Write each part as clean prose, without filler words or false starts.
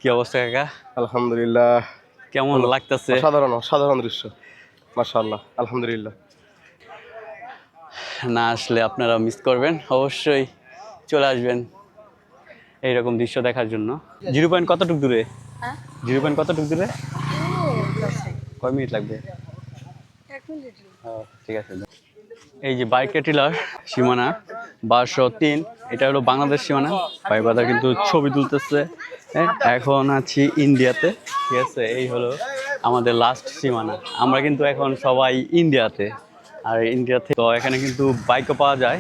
কি অবস্থা কাকা? আলহামদুলিল্লাহ। কেমন লাগতেছে? সাধারণ দৃশ্য। মাশাআল্লাহ, আলহামদুলিল্লাহ। না আসলে আপনারা মিস করবেন, অবশ্যই চলে আসবেন এইরকম দৃশ্য দেখার জন্য। জিরো পয়েন্ট কতটুক দূরে? জিরো পয়েন্ট কতটুক দূরে? কয় মিনিট লাগবে? ঠিক আছে। এই যে বাইকের টিলার সীমানা 1203, এটা হলো বাংলাদেশ সীমানা। ভাই বাদা কিন্তু ছবি তুলতেছে। এখন আছি ইন্ডিয়াতে, ঠিক আছে। এই হলো আমাদের লাস্ট সীমানা। আমরা কিন্তু এখন সবাই ইন্ডিয়াতে, আর ইন্ডিয়াতে তো এখানে কিন্তু বাইকও পাওয়া যায়।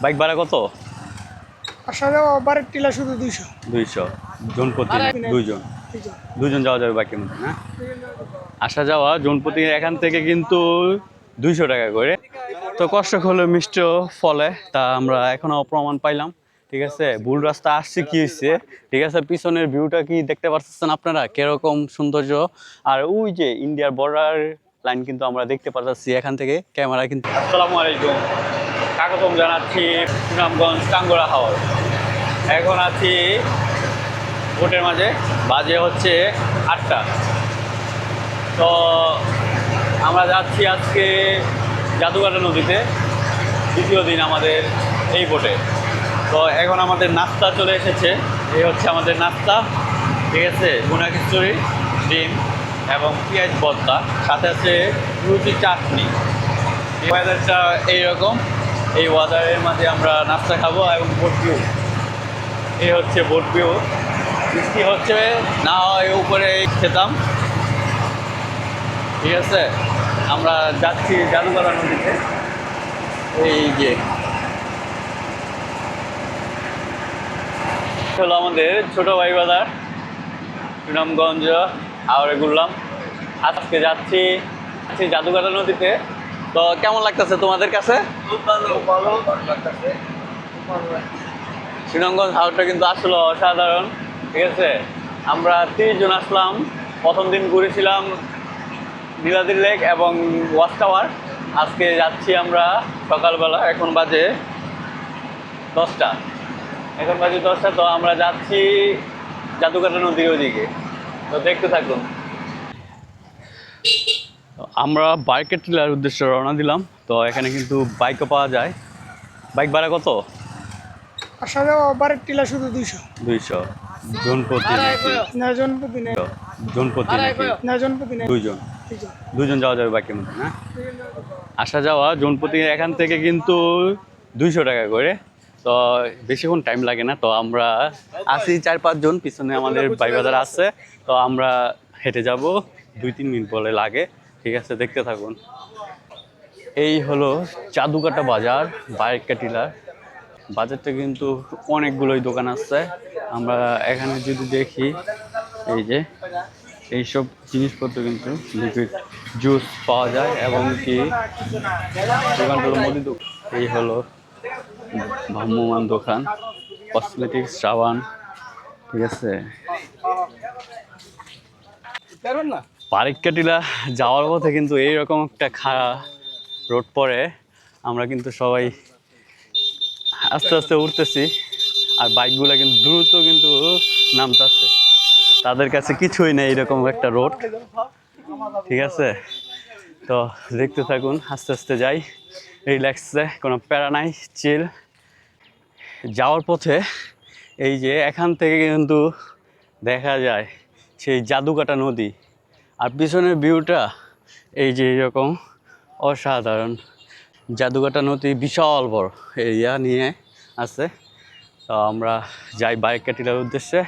বাইক ভাড়া কত? আসলে ওভারের টিলা শুধু 200 200 জন প্রতি? দুইজন দুইজন যাওয়া যাবে বাইকের মধ্যে না? আসা যাওয়া জন প্রতি এখান থেকে কিন্তু 200 টাকা করে। তো কষ্ট হলো মিষ্ট ফলে, তা আমরা এখনো প্রমাণ পাইলাম, ঠিক আছে। ভুল রাস্তা আসছে কি হয়েছে, ঠিক আছে। পিছনের ভিউটা কি দেখতে পাচ্ছেন আপনারা, কিরকম সৌন্দর্য। আর ওই যে ইন্ডিয়ার বর্ডার লাইন কিন্তু আমরা দেখতে পাচ্ছি এখান থেকে ক্যামেরা কিন্তু। আসসালামু আলাইকুম, স্বাগতম জানাচ্ছি সুনামগঞ্জ টাঙ্গুরা হাওর। এখন আছি বোটের মাঝে, বাজে হচ্ছে 8টা। তো আমরা যাচ্ছি আজকে জাদুঘাটা নদীতে, দ্বিতীয় দিন আমাদের এই বোটে। তো এখন আমাদের নাস্তা চলে এসেছে, এই হচ্ছে আমাদের নাস্তা, ঠিক আছে। ভুনা খিচুড়ি, ডিম এবং পেঁয়াজ ভর্তা, সাথে আছে রুটি চাটনি। ওয়েদারটা এইরকম, এই ওয়েদারের মাঝে আমরা নাস্তা খাবো এবং বোট ভিউ। এই হচ্ছে বোট ভিউ। বৃষ্টি হচ্ছে, না হয় উপরে খেতাম, ঠিক আছে। আমরা যাচ্ছি জাদুঘরা নদীতে। এই যে হলো আমাদের ছোট ভাই বাজার, সুনামগঞ্জ হাওড়ে ঘুরলাম। আজকে যাচ্ছি জাদুঘরা নদীতে। তো কেমন লাগতেছে তোমাদের কাছে? খুব ভালো লাগতেছে। সুনামগঞ্জ হাওরটা কিন্তু আসলে অসাধারণ, ঠিক আছে। আমরা 30 জন আসলাম। প্রথম দিন ঘুরেছিলাম নীলাদ্রি লেক এবং ওয়াচ টাওয়ার। আজকে যাচ্ছি আমরা সকালবেলা, এখন বাজে 10টা। তো আমরা যাচ্ছি জাদুঘাটা নদীর ওইদিকে। তো দেখতে থাকুন। আমরা বাইকের টিলার উদ্দেশ্যে রওনা দিলাম। তো এখানে কিন্তু বাইকও পাওয়া যায়। বাইক ভাড়া কত? আসলে ওভারের টিলা শুধু 200 200 জন প্রতি? না জন প্রতি না, জন প্রতি নাকি? না জন প্রতি না, দুইজন দুইজন। দুইজন যাওয়া যাবে বাইকের মধ্যে না? আসা যাওয়া জন প্রতি এখান থেকে কিন্তু 200 টাকা করে। তো বেশিক্ষণ টাইম লাগে না। তো আমরা আছি 4-5 জন, পিছনে আমাদের ভাই বাজার আছে। তো আমরা হেঁটে যাব, 2-3 মিনিট বলে লাগে, ঠিক আছে। দেখতে থাকুন। এই হলো জাদুঘাটা বাজার, বাইক টিলার। বাজারটা কিন্তু অনেকগুলোই দোকান আছে। আমরা এখানে যদি দেখি, এই যে এইসব জিনিসপত্র কিন্তু লিকুইড জুস পাওয়া যায়, এবং কি দোকানগুলো মুদি দোকান। এই হলো ভ্রাম্যমাণ দোকান, কসমেটিক্স, সাবান, ঠিক আছে। বারিককাটিলা যাওয়ার পথে কিন্তু এইরকম একটা খাড়া রোড পড়ে। আমরা কিন্তু সবাই আস্তে আস্তে উঠতেছি, আর বাইকগুলো কিন্তু দ্রুত কিন্তু নামতেছে। তাদের কাছে কিছুই নেই এরকম একটা রোড, ঠিক আছে। তো দেখতে থাকুন, আস্তে আস্তে যাই রিল্যাক্সে, কোনো প্যারা নাই, চিল। যাওয়ার পথে এই যে এখান থেকে কিন্তু দেখা যায় সেই জাদুকাটা নদী, আর পিছনের ভিউটা এই যে এরকম অসাধারণ। জাদুকাটা নদী বিশাল বড় এরিয়া নিয়ে আছে। তো আমরা যাই বারিককাটিলার উদ্দেশ্যে।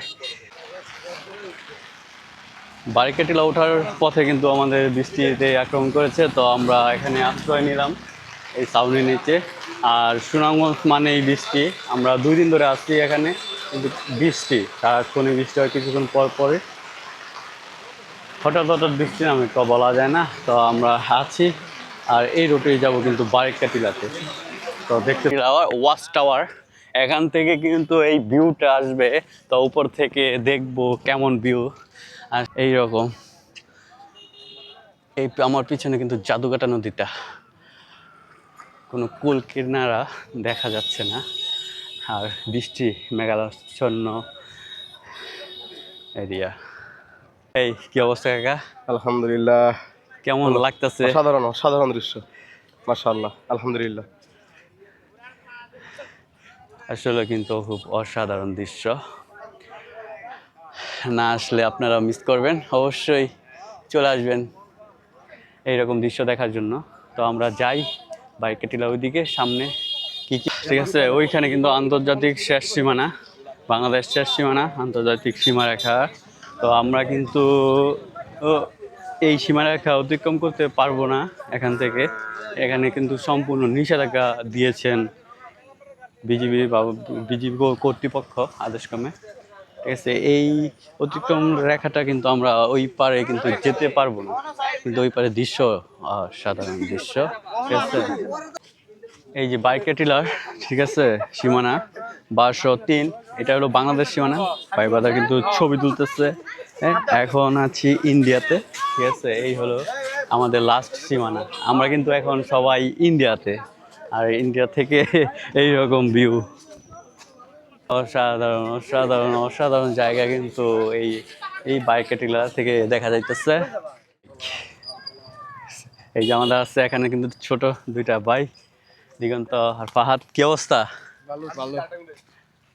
বারিককাটিলা ওঠার পথে কিন্তু আমাদের বৃষ্টিতে আক্রমণ করেছে। তো আমরা এখানে আশ্রয় নিলাম এই ছাউনির নিচে। আর সুনামগঞ্জ মানে এই বৃষ্টি, আমরা 2 দিন ধরে আসছি এখানে, কিন্তু বৃষ্টি সারাক্ষণই বৃষ্টি হয়, কিছুক্ষণ পর পরে হঠাৎ হঠাৎ বৃষ্টি নামে, তো বলা যায় না। তো আমরা আছি, আর এই রুটেই যাব কিন্তু বারিককাটিলাতে। তো দেখতে ওয়াচ টাওয়ার, এখান থেকে কিন্তু এই ভিউটা আসবে। তো উপর থেকে দেখবো কেমন ভিউ। আর এইরকম এই আমার পিছনে কিন্তু জাদুকাটা নদীটা, কোনো কুল কিনারা দেখা যাচ্ছে না, আর বৃষ্টি মেঘাচ্ছন্ন এরিয়া। এই কি অবস্থা কাকা, আলহামদুলিল্লাহ, কেমন লাগতেছে? সাধারণ সাধারণ দৃশ্য, মাশাআল্লাহ, আলহামদুলিল্লাহ। আসলে কিন্তু খুব অসাধারণ দৃশ্য, না আসলে আপনারা মিস করবেন। অবশ্যই চলে আসবেন এইরকম দৃশ্য দেখার জন্য। তো আমরা যাই বাইকে টিলা ওইদিকে সামনে কি কি, ঠিক আছে। ওইখানে কিন্তু আন্তর্জাতিক শেষ সীমানা, বাংলাদেশ শেষ সীমানা, আন্তর্জাতিক সীমারেখা। তো আমরা কিন্তু ও, এই সীমারেখা অতিক্রম করতে পারবো না এখান থেকে। এখানে কিন্তু সম্পূর্ণ নিষেধাজ্ঞা দিয়েছেন বিজিবি বা বিজিবি কর্তৃপক্ষ আদেশক্রমে, ঠিক আছে। এই অতিক্রম রেখাটা কিন্তু আমরা ওই পারে কিন্তু যেতে পারবো না, কিন্তু ওই পারে দৃশ্য সাধারণ দৃশ্য, ঠিক আছে। এই যে বাইকে টিলার, ঠিক আছে, সীমানা 1203, এটা হলো বাংলাদেশ সীমানা। ভাই বাদা কিন্তু ছবি তুলতেছে। হ্যাঁ, এখন আছি ইন্ডিয়াতে, ঠিক আছে। এই হলো আমাদের লাস্ট সীমানা। আমরা কিন্তু এখন সবাই ইন্ডিয়াতে, আর ইন্ডিয়া থেকে এইরকম ভিউ, অসাধারণ অসাধারণ অসাধারণ জায়গা কিন্তু এই এই বাইকে টিলা থেকে দেখা যাইতেছে। এই যে আমাদের আছে এখানে কিন্তু ছোট দুইটা ভাই, দিগন্ত আর ফাহাদ। কি অবস্থা?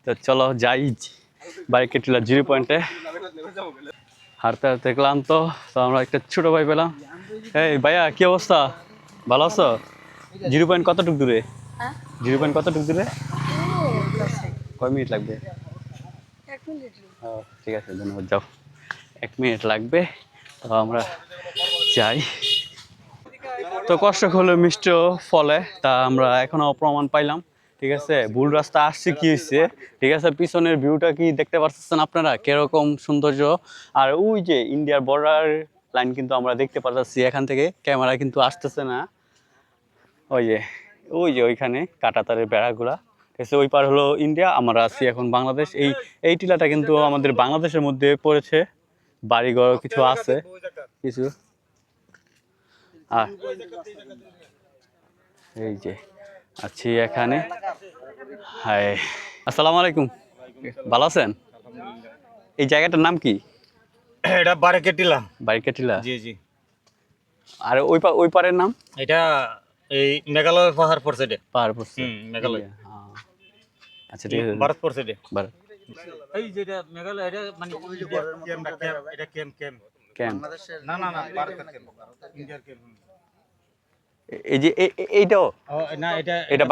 তো চলো যাই বাইকে টিলা 0 পয়েন্টে। হাঁটতে হাঁটতে ক্লান্ত, তো আমরা একটা ছোট ভাই পেলাম। এই ভাইয়া কি অবস্থা, ভালো আছো? 0 পয়েন্ট কতটুক দূরে? 0 পয়েন্ট কতটুক দূরে? কয় মিনিট লাগবে? ও, ঠিক আছে, ধন্যবাদ। যাও, 1 মিনিট লাগবে। তো আমরা যাই। তো কষ্ট হলো মিষ্টি ফলে, তা আমরা এখনো প্রমাণ পাইলাম, ঠিক আছে। ভুল রাস্তা আসছে কি হয়েছে, ঠিক আছে। পিছনের ভিউটা কি দেখতে পাচ্ছেন আপনারা, কিরকম সৌন্দর্য। আর ওই যে ইন্ডিয়ার বর্ডার লাইন কিন্তু আমরা দেখতে পাচ্ছি এখান থেকে, ক্যামেরা কিন্তু আসতেছে না। ওই যে ওইখানে কাঁটাতারের বেড়াগুলা, ঠিক আছে। ওই পার হলো ইন্ডিয়া, আমরা আছি এখন বাংলাদেশ। এই টিলাটা কিন্তু আমাদের বাংলাদেশের মধ্যে পড়েছে, বাড়িঘর কিছু আছে কিছু। আর এই যে আছি এখানে। হাই, আসসালামু আলাইকুম, ভালো আছেন? এই জায়গাটার নাম কি? এটা বারেকেটিলা। বাইকেটিলা। জি জি। আর ওই পারের নাম? এটা এই মেঘালয় পাহাড় পড়ছে এটা। পাহাড় পড়ছে। মেঘালয়। হ্যাঁ। আচ্ছা, ঠিক আছে। ভারত পড়ছে এটা। ভারত। এই যেটা মেঘালয়, এটা মানে এটা ক্যাম্প। কেন? না না না, ভারতের ক্যাম্প, ইন্ডিয়ার ক্যাম্প। এই যে এইটাও? না, এটা এটা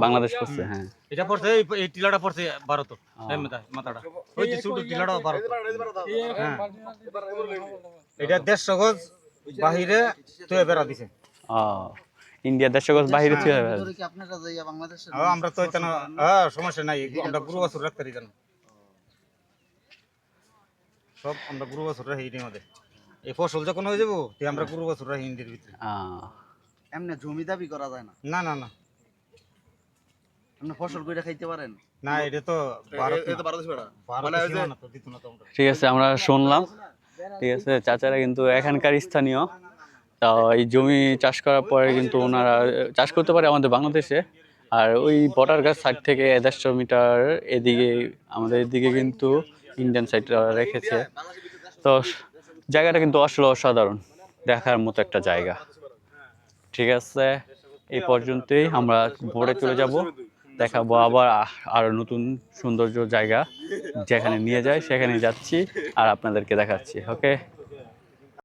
বাংলাদেশ পড়ছে, হ্যাঁ। এটা পড়ছে এই টিলাটা পড়ছে ভারত, এই মাথাটা। ওই যে ছোট টিলাটা ভারত। হ্যাঁ, এটা 150 গজ বাহিরে তুই বেড়া দিছে। ইন্ডিয়া 150 গজ বাহিরে ছিল। আমরা তো এখানে সমস্যা নাই, আমরা পুরো বছর রাখতে পারি জানো। সব আমরা পুরো বছর রাখি এর মধ্যে। এই ফসল যখন হয়ে যাবো তে আমরা পুরো বছর রাখি ইন্ডিয়ার ভিতরে। এমনি জমি দাবি করা যায় না। না না না, আপনি ফসল কইরা খাইতে পারেন না, এটা তো ভারত মানে সীমানা তো দিত না তো আমরা। ঠিক আছে, আমরা শুনলাম, ঠিক আছে। চাচারা কিন্তু এখানকার স্থানীয়, তা এই জমি চাষ করার পরে কিন্তু ওনারা চাষ করতে পারে আমাদের বাংলাদেশে। আর ওই বর্ডার গাছ সাইড থেকে 150 মিটার এদিকে আমাদের এদিকে কিন্তু ইন্ডিয়ান সাইড রেখেছে। তো জায়গাটা কিন্তু আসলে অসাধারণ, দেখার মতো একটা জায়গা, ঠিক আছে। এই পর্যন্তই, আমরা বোর্ডে চলে যাব, দেখাবো আবার আরো নতুন সৌন্দর্য জায়গা যেখানে নিয়ে যায় সেখানে যাচ্ছি আর আপনাদেরকে দেখাচ্ছি। ওকে।